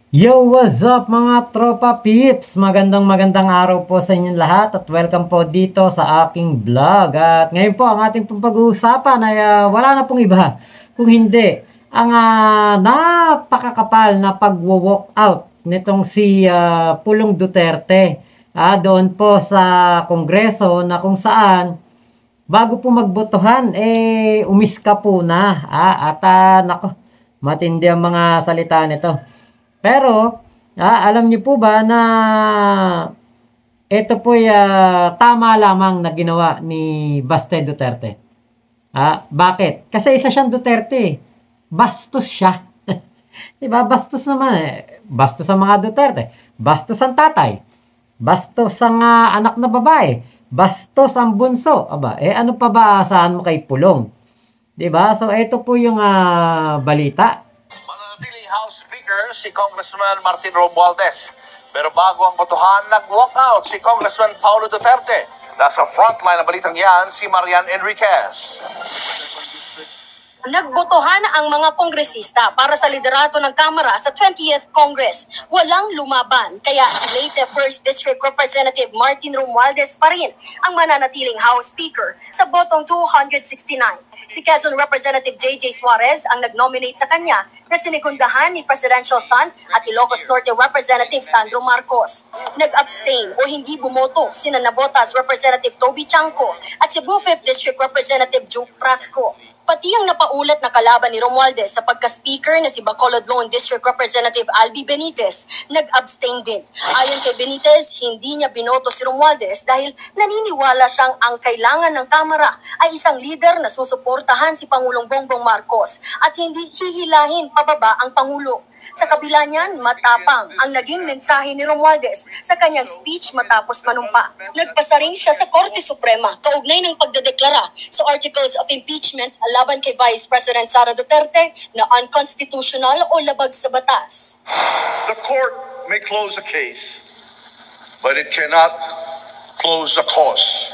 Yo, what's up mga tropa peeps? Magandang araw po sa inyong lahat at welcome po dito sa aking vlog. At ngayon po ang ating pag-uusapan ay wala na pong iba kung hindi ang napakakapal na pag-walk out nitong si Pulong Duterte doon po sa Kongreso na kung saan bago po magbotohan umiska po na nako, matindi ang mga salita nito. Pero, alam niyo po ba na ito po tama lamang na ginawa ni Baste Duterte? Bakit? Kasi isa siyang Duterte. Bastos siya. Diba? Bastos naman Bastos ang mga Duterte. Bastos ang tatay. Bastos ang anak na babae. Bastos ang bunso. Ano pa ba asahan mo kay Pulong? Diba? So, ito po yung balita. House Speaker si Congressman Martin Romualdez. Pero bago ang botohan, nag-walk out si Congressman Paulo Duterte. Nasa frontline ng balitang yan si Marian Enriquez. Nagbotohan ang mga kongresista para sa liderato ng Kamara sa 20th Congress. Walang lumaban, kaya si late 1st District Representative Martin Romualdez pa rin ang mananatiling House Speaker sa botong 269. Si Quezon Representative J.J. Suarez ang nag-nominate sa kanya na sinigundahan ni Presidential son at Ilocos Norte Representative Sandro Marcos. Nag-abstain o hindi bumoto sina Navotas Representative Toby Chanco at Cebu 5th District Representative Juke Frasco. Pati ang napaulat na kalaban ni Romualdez sa pagka-speaker na si Bacolod Lone District Representative Albi Benitez, nag-abstain din. Ayon kay Benitez, hindi niya binoto si Romualdez dahil naniniwala siyang ang kailangan ng Kamara ay isang leader na susuportahan si Pangulong Bongbong Marcos at hindi hihilahin pababa ang Pangulo. Sa kabila niyan, matapang ang naging mensahe ni Romualdez sa kanyang speech matapos manumpa. Nagpasa rin siya sa Korte Suprema kaugnay ng pagdedeklara sa Articles of Impeachment laban kay Vice President Sara Duterte na unconstitutional o labag sa batas. The court may close a case, but it cannot close a cause.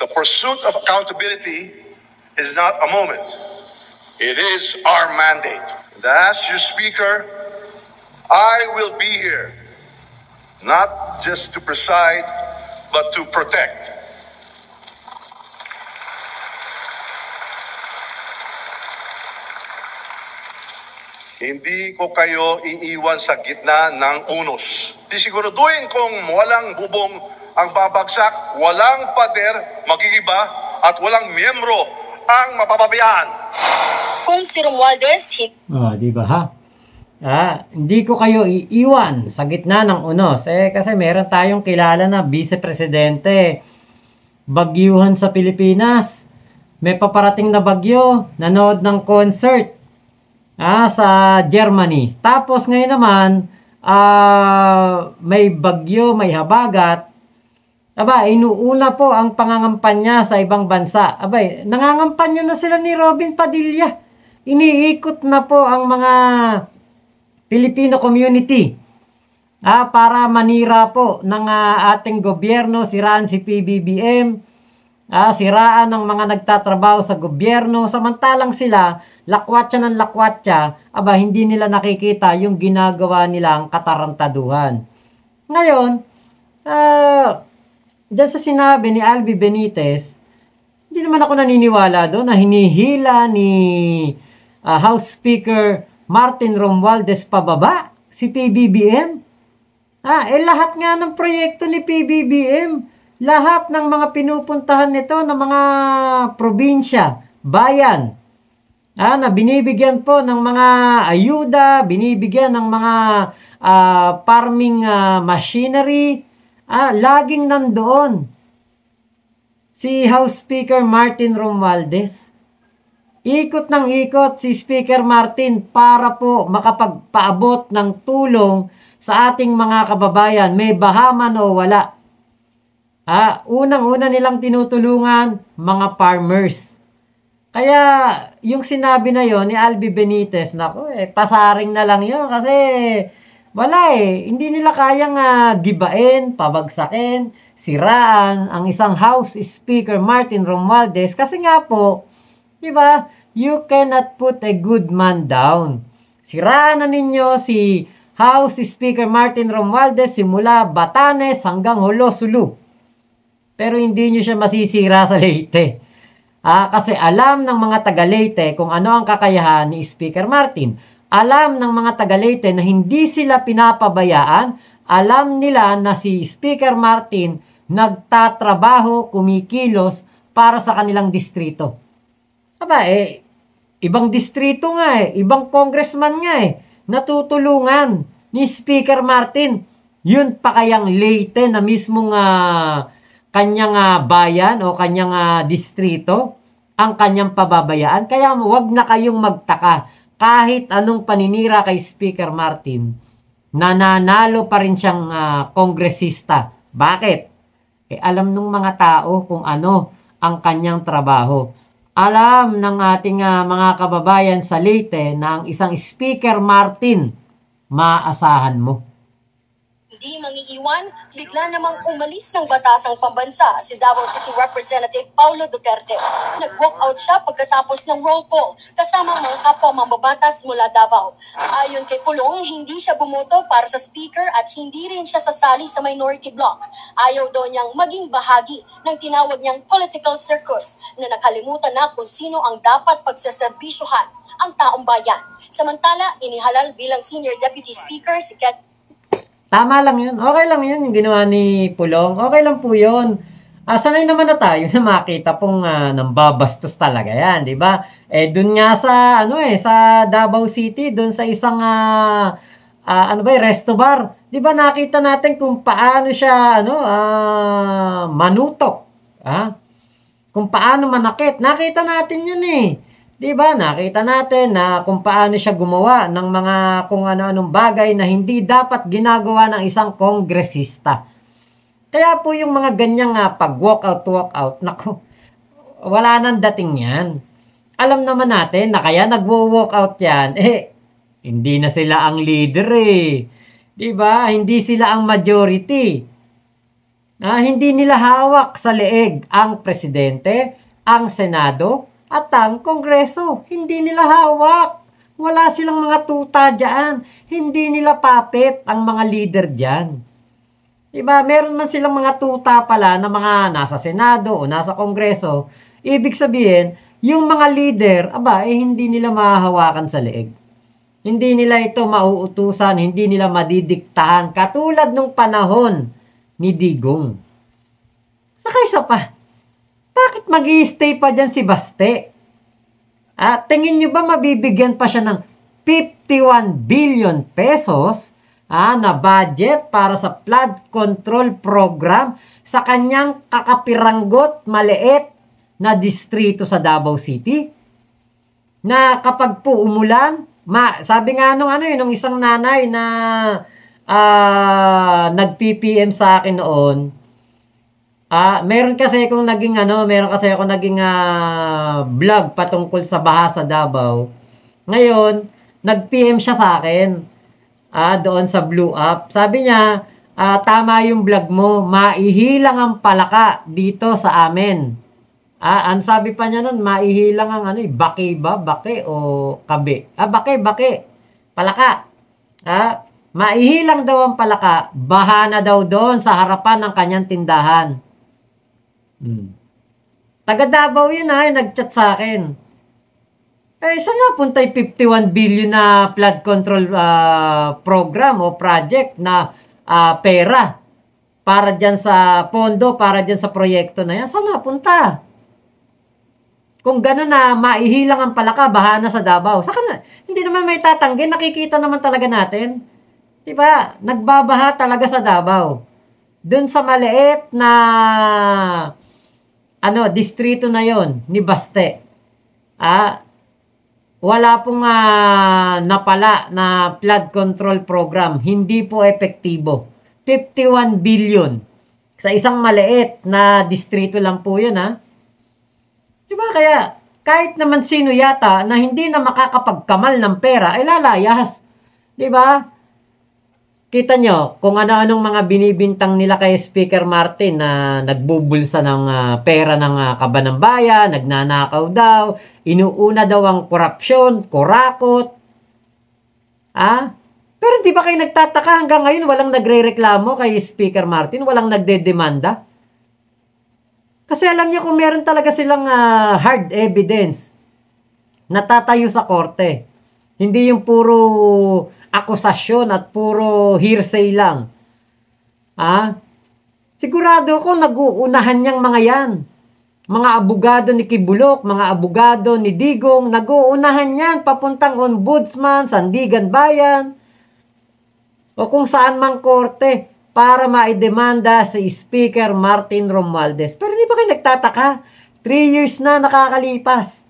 The pursuit of accountability is not a moment. It is our mandate. As your Speaker, I will be here, not just to preside, but to protect. Hindi ko kayo iiwan sa gitna ng unos. Sisiguraduhin kong walang bubong ang babagsak, walang pader magigiba, at walang miyembro ang mapapabayaan. Kung si Romualdez, di ba hindi ko kayo iiwan sa gitna ng unos. Kasi meron tayong kilala na vice-presidente. Bagyuhan sa Pilipinas. May paparating na bagyo. Nanood ng concert sa Germany. Tapos ngayon naman, may bagyo, may habagat. Inuuna po ang pangangampanya sa ibang bansa. Nangangampanya na sila ni Robin Padilla. Iniikot na po ang mga Filipino community para manira po ng ating gobyerno, siraan si PBBM, siraan ng mga nagtatrabaho sa gobyerno, samantalang sila, lakwatsa ng lakwatsa, hindi nila nakikita yung ginagawa nilang katarantaduhan. Ngayon, dyan sa sinabi ni Albi Benitez, hindi naman ako naniniwala doon na hinihila ni House Speaker Martin Romualdez pababa si PBBM. Lahat nga ng proyekto ni PBBM, lahat ng mga pinupuntahan nito ng mga probinsya, bayan, na binibigyan po ng mga ayuda, binibigyan ng mga farming machinery, laging nandoon si House Speaker Martin Romualdez. Ikot ng ikot si Speaker Martin para po makapagpaabot ng tulong sa ating mga kababayan, may baha man o wala. Unang-una nilang tinutulungan mga farmers. Kaya yung sinabi na yon ni Albi Benitez, pasaring na lang yun kasi wala hindi nila kayang gibain, pabagsakin, siraan ang isang House Speaker Martin Romualdez kasi nga po, di ba, you cannot put a good man down. Siraan na ninyo si House Speaker Martin Romualdez simula Batanes hanggang Holosulu. Pero hindi nyo siya masisira sa Leyte. Kasi alam ng mga taga Leyte kung ano ang kakayahan ni Speaker Martin. Alam ng mga taga Leyte na hindi sila pinapabayaan. Alam nila na si Speaker Martin nagtatrabaho, kumikilos para sa kanilang distrito. Ibang distrito nga ibang congressman nga natutulungan ni Speaker Martin. Yun pa kayang Leyte na mismong kanyang bayan o kanyang distrito ang kanyang pababayaan. Kaya wag na kayong magtaka. Kahit anong paninira kay Speaker Martin, nananalo pa rin siyang kongresista. Bakit? Alam ng mga tao kung ano ang kanyang trabaho. Alam ng ating mga kababayan sa Leyte na ang isang Speaker Martin, maasahan mo. Hindi mangiiwan, bigla namang umalis ng batasang pambansa si Davao City Representative Paulo Duterte. Nag-walk out siya pagkatapos ng roll call kasama mga kapwa mambabatas mula Davao. Ayon kay Pulong, hindi siya bumoto para sa speaker at hindi rin siya sasali sa minority bloc. Ayaw daw niyang maging bahagi ng tinawag niyang political circus na nakalimutan na kung sino ang dapat pagsaserbisyuhan ang taong bayan. Samantala, inihalal bilang senior deputy speaker si Ket. Tama lang yun. Okay lang yun yung ginawa ni Pulong. Okay lang po yun. Sanay naman na tayo na makita pong nambabastos talaga yan, di ba? Dun nga sa, sa Davao City, dun sa isang, resto bar. Di ba nakita natin kung paano siya, manutok. Kung paano manakit. Nakita natin yun Diba? Nakita natin na kung paano siya gumawa ng mga kung ano-anong bagay na hindi dapat ginagawa ng isang kongresista. Kaya po yung mga ganyang pag-walkout, naku, wala nang dating yan. Alam naman natin na kaya nagwo-walkout yan, hindi na sila ang leader Diba? Hindi sila ang majority. Hindi nila hawak sa leeg ang presidente, ang senado, at ang kongreso. Hindi nila hawak. Wala silang mga tuta dyan. Hindi nila puppet ang mga leader dyan. Diba? Meron man silang mga tuta pala na mga nasa senado o nasa kongreso. Ibig sabihin, yung mga leader, hindi nila mahahawakan sa leeg. Hindi nila ito mauutusan, hindi nila madidiktahan. Katulad nung panahon ni Digong. Saka isa pa, bakit mag-i-stay pa dyan si Baste? Tingin nyo ba mabibigyan pa siya ng 51 billion pesos na budget para sa flood control program sa kanyang kakapiranggot maliit na distrito sa Davao City? Na kapag po umulan, sabi nga nung isang nanay na nag-PPM sa akin noon, meron kasi akong naging vlog patungkol sa baha sa Davao. Ngayon, nag-PM siya sa akin doon sa Blue Up. Sabi niya, tama yung vlog mo, maihilang ang palaka dito sa amin. Ang sabi pa niya nun, maihilang ang baki ba? Baki o kabe? Baki. Palaka. Maihilang daw ang palaka, baha na daw doon sa harapan ng kanyang tindahan. Taga Davao yun nag-chat sa akin. Saan napunta yung 51 billion na flood control program o project na pera para dyan sa pondo, para dyan sa proyekto na yan? Saan napunta? Kung gano'n na maihilang ang palaka, baha na sa Davao. Saka na, hindi naman may tatanggi, nakikita naman talaga natin. Diba? Nagbabaha talaga sa Davao. Doon sa maliit na distrito na yon ni Baste. Wala pong napala na flood control program. Hindi po epektibo. 51 billion. Sa isang maliit na distrito lang po yun Diba? Kaya kahit naman sino yata na hindi na makakapagkamal ng pera, ay lalayas. Diba? Kita nyo, kung ano-anong mga binibintang nila kay Speaker Martin na nagbubulsa ng pera ng kaban ng bayan, nagnanakaw daw, inuuna daw ang korupsyon, kurakot. Pero di ba kayo nagtataka hanggang ngayon walang nagre-reklamo kay Speaker Martin, walang nagde-demanda? Kasi alam niyo kung meron talaga silang hard evidence na tatayo sa korte. Hindi yung puro akusasyon at puro hearsay lang. Sigurado ko nag-uunahan niyang mga yan. Mga abogado ni Kibulok, mga abogado ni Digong, nag-uunahan yan papuntang ombudsman, Sandigan Bayan, o kung saan mang korte para maidemanda si Speaker Martin Romualdez. Pero di ba kayo nagtataka? 3 years na nakakalipas.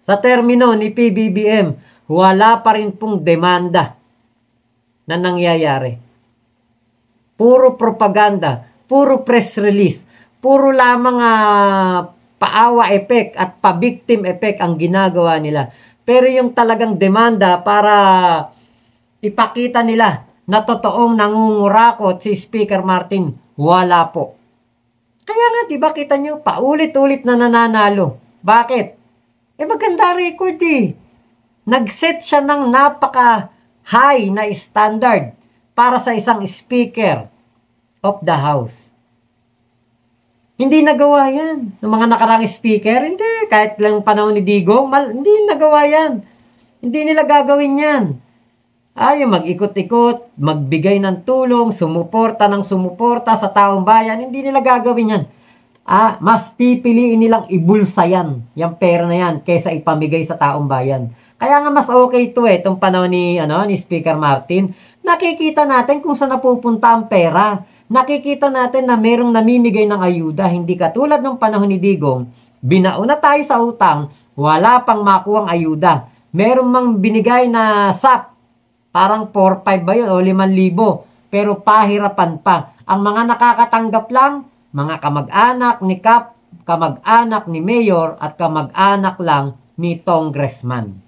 Sa termino ni PBBM, wala pa rin pong demanda na nangyayari. Puro propaganda, puro press release, puro lamang paawa effect at pa-victim effect ang ginagawa nila. Pero yung talagang demanda para ipakita nila na totoong nangungurakot si Speaker Martin, wala po. Kaya nga, di ba kita nyo, paulit-ulit na nananalo. Bakit? Maganda record eh. Nag-set siya ng napaka-high na standard para sa isang Speaker of the House. Hindi nagawa yan. Ng mga nakarang speaker, hindi. Kahit lang panahon ni Digong, hindi nagawa yan. Hindi nila gagawin yan. Yung mag-ikot-ikot, magbigay ng tulong, sumuporta sa taong bayan, hindi nila gagawin yan. Mas pipiliin nilang ibulsa yan, yung pera na yan, kaysa ipamigay sa taong bayan. Kaya nga mas okay ito itong panahon ni Speaker Martin. Nakikita natin kung saan napupunta ang pera. Nakikita natin na merong namimigay ng ayuda. Hindi katulad ng panahon ni Digong, binauna tayo sa utang, wala pang makuwang ayuda. Merong mang binigay na SAP, parang 4-5 ba yun o 5,000, pero pahirapan pa. Ang mga nakakatanggap lang, mga kamag-anak ni Kap, kamag-anak ni Mayor, at kamag-anak lang ni Congressman.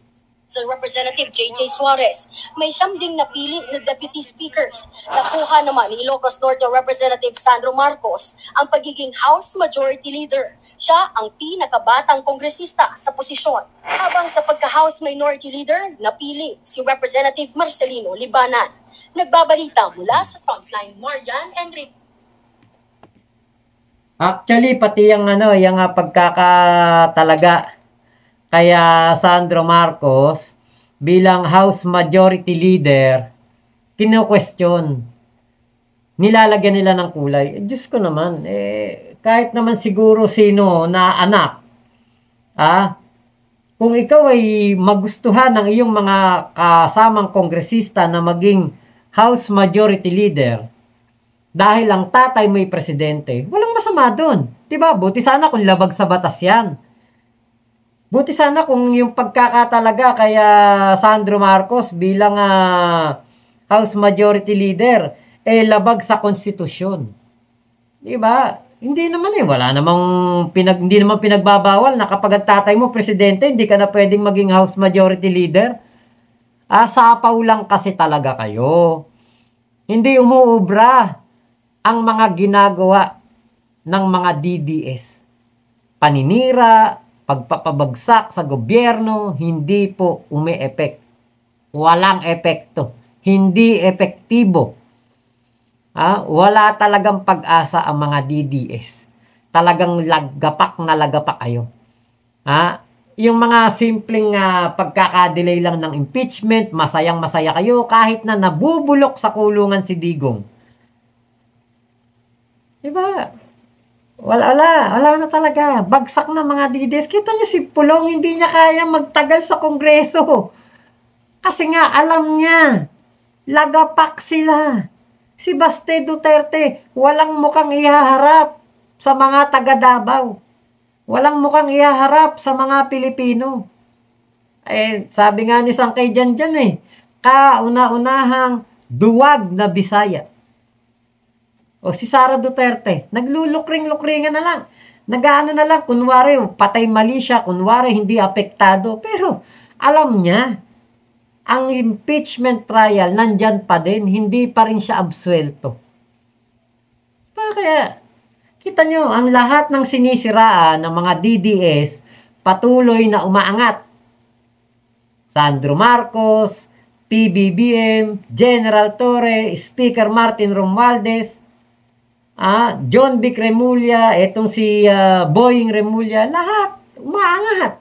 Sa Representative J.J. Suarez, may 7 ding napili na deputy speakers. Nakuha naman ni Ilocos Norte Representative Sandro Marcos ang pagiging House Majority Leader. Siya ang pinakabatang kongresista sa posisyon. Habang sa pagka-House Minority Leader, napili si Representative Marcelino Libanan. Nagbabalita mula sa Frontline, Marian Enrique. Actually, pati yung pagkakatalaga kaya Sandro Marcos bilang House Majority Leader, kino-question. Nilalagyan nila ng kulay. Diyos ko naman, kahit naman siguro sino na anak, kung ikaw ay magustuhan ng iyong mga kasamang kongresista na maging House Majority Leader, dahil ang tatay mo'y presidente, walang masama doon. Diba? Buti sana kung labag sa batas yan. Buti sana kung yung pagkakatalaga kaya Sandro Marcos bilang House Majority Leader labag sa konstitusyon. Diba? Hindi naman wala namang hindi naman pinagbabawal na kapag ang tatay mo presidente, hindi ka na pwedeng maging House Majority Leader. Sapaw lang kasi talaga kayo. Hindi umuubra ang mga ginagawa ng mga DDS. Paninira, pagpapabagsak sa gobyerno, hindi po umi-epek. Walang epekto. Hindi epektibo. Wala talagang pag-asa ang mga DDS. Talagang lagapak na lagapak kayo. Yung mga simpleng pagkakadelay lang ng impeachment, masayang masaya kayo kahit na nabubulok sa kulungan si Digong. Diba? Wala na talaga. Bagsak na mga DDS. Kita nyo si Pulong, hindi niya kaya magtagal sa Kongreso. Kasi nga, alam niya, lagapak sila. Si Baste Duterte, walang mukhang ihaharap sa mga taga Davao. Walang mukhang ihaharap sa mga Pilipino. Sabi nga ni Sangkay dyan, kauna-unahang duwag na Bisaya. O si Sara Duterte, naglulukring-lukringan na lang. Nagaano na lang, kunwari, patay mali siya, kunwari, hindi apektado. Pero, alam niya, ang impeachment trial, nandyan pa din, hindi pa rin siya absuelto. Kaya, kita nyo, ang lahat ng sinisiraan ng mga DDS, patuloy na umaangat. Sandro Marcos, PBBM, General Torre, Speaker Martin Romualdez, John Vic Remulla, etong si Boying Remulla, lahat umaangat.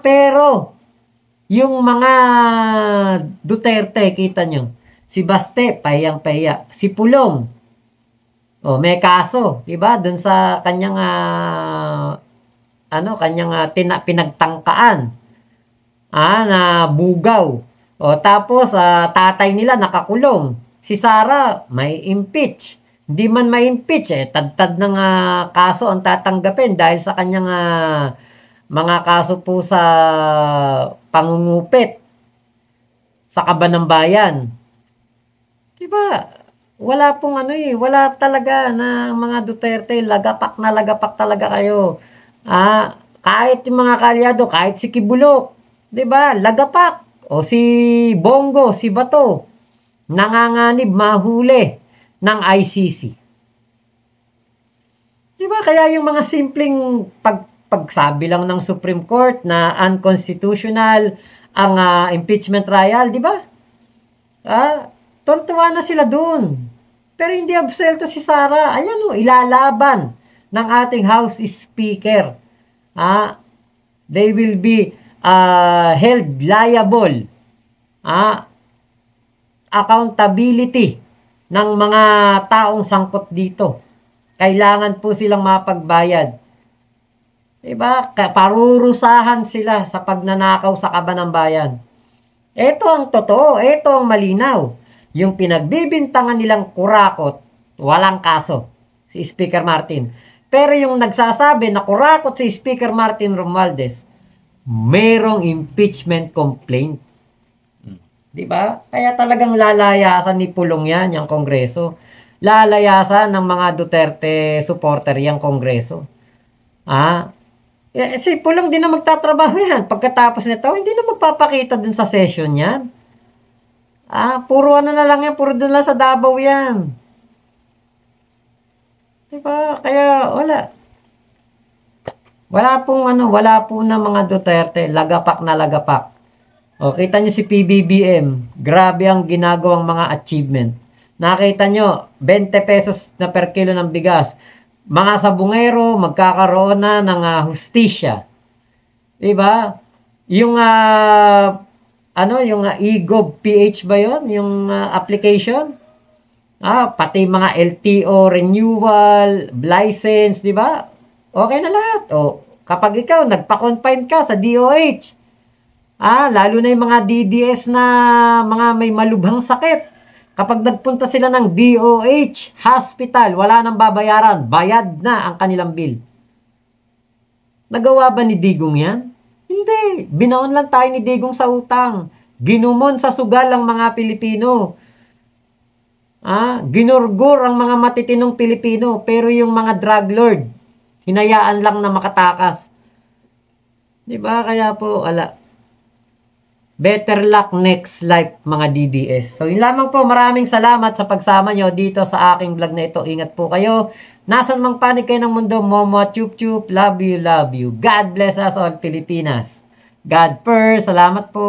Pero yung mga Duterte, kita nyo, si Baste, payang-paya, si Pulong, may kaso, diba? Doon sa kanyang pinagtangkaan na bugaw. Tapos tatay nila nakakulong. Si Sara may impeach. Hindi man ma-impeach tad-tad ng kaso ang tatanggapin dahil sa kanyang mga kaso po sa pangungupit sa Kaban ng Bayan. Diba? Wala pong wala talaga na mga Duterte, lagapak talaga kayo. Kahit yung mga kalyado, kahit si Kibulok, 'di ba? Lagapak. O si Bongo, si Bato, nanganganib mahuli ng ICC. 'Di ba? Kaya yung mga simpleng pagsabi lang ng Supreme Court na unconstitutional ang impeachment trial, 'di ba? Tuntuwa na sila dun. Pero hindi absuelto si Sara. Ayan ilalaban ng ating House Speaker. They will be held liable. Accountability ng mga taong sangkot dito. Kailangan po silang mapagbayad. Diba? Parurusahan sila sa pagnanakaw sa Kaban ng Bayan. Ito ang totoo. Ito ang malinaw. Yung pinagbibintangan nilang kurakot, walang kaso. Si Speaker Martin. Pero yung nagsasabi na kurakot si Speaker Martin Romualdez, merong impeachment complaint. Diba? Kaya talagang lalayasan ni Pulong yan, yung Kongreso. Lalayasan ng mga Duterte supporter yung Kongreso. Si Pulong din na magtatrabaho yan. Pagkatapos nito, hindi na magpapakita dun sa session yan. Puro na lang yan, puro dun lang sa Davao yan. Diba? Kaya wala. Wala po na mga Duterte, lagapak na lagapak. Kita nyo si PBBM, grabe ang ginagawang mga achievement. Nakita nyo, 20 pesos na per kilo ng bigas. Mga sabungero, magkakaroon na ng hustisya. Diba? Yung yung eGov PH ba yun? Yung application? Pati mga LTO renewal, license, di ba? Okay na lahat. Kapag ikaw nagpa-confine ka sa DOH, lalo na yung mga DDS na mga may malubhang sakit. Kapag nagpunta sila ng DOH hospital, wala nang babayaran, bayad na ang kanilang bill. Nagawa ba ni Digong yan? Hindi. Binaon lang tayo ni Digong sa utang. Ginumon sa sugal ang mga Pilipino. Ginurgur ang mga matitinong Pilipino. Pero yung mga drug lord, hinayaan lang na makatakas. Diba? Kaya po, better luck next life, mga DDS. So, yun lamang po. Maraming salamat sa pagsama nyo dito sa aking vlog na ito. Ingat po kayo. Nasan mang panig kayo ng mundo, Momo, chup chup, love you, love you. God bless us all, Pilipinas. God first. Salamat po.